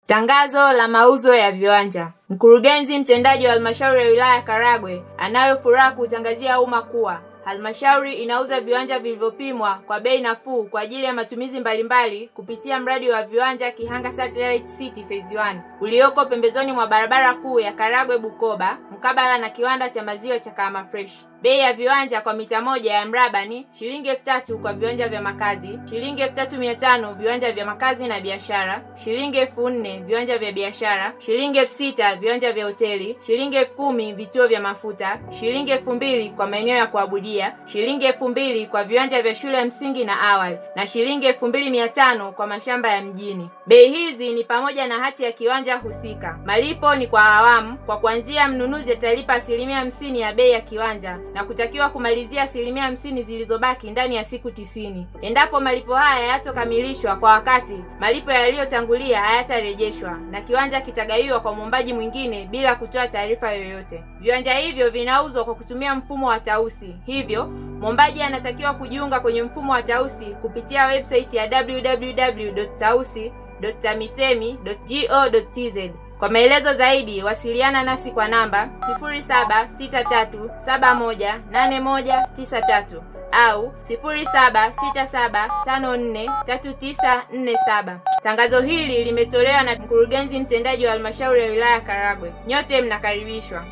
Tangazo la mauzo ya viwanja. Mkurugenzi mtendaji wa halmashauri ya wilaya Karagwe anayo furaha kutangazia umma kuwa halmashauri inauza viwanja vilivyopimwa kwa bei nafuu kwa ajili ya matumizi mbalimbali kupitia mradi wa viwanja Kihanga Satellite City Phase 1 ulioko pembezoni mwa barabara kuu ya Karagwe Bukoba mkabala na kiwanda cha maziwa cha Kahama Fresh. Bei ya viwanja kwa mita moja ya mraba ni shilingi 3,000 kwa viwanja vya makazi, shilingi 3,500 viwanja vya makazi na biashara, shilingi 4,000 viwanja vya biashara, shilingi 6,000 viwanja vya hoteli, shilingi 10,000 vituo vya mafuta, shilingi 2,000 kwa maeneo ya kuabudia, shilingi 2,000 kwa viwanja vya shule ya msingi na awali, na shilingi 2,500 kwa mashamba ya mjini. Bei hizi ni pamoja na hati ya kiwanja husika. Malipo ni kwa awamu, kwa kuanzia mnunuzi atalipa 50% ya bei ya kiwanja na kutakiwa kumalizia 50% zilizobaki ndani ya siku 90. Endapo malipo haya hayatokamilishwa kwa wakati, malipo yaliyotangulia hayatarejeshwa na kiwanja kitagaiwa kwa muombaji mwingine bila kutoa taarifa yoyote. Viwanja hivyo vinauzwa kwa kutumia mfumo wa tausi. Hivyo, muombaji anatakiwa kujiunga kwenye mfumo wa tausi kupitia website ya www.tausi.tamisemi.go.tz. Kwa maelezo zaidi, wasiliana nasi kwa namba 0763718193 au 0767543947. Tangazo hili limetolewa na mkurugenzi mtendaji wa halmashauri ya wilaya Karagwe. Nyote mnakaribishwa.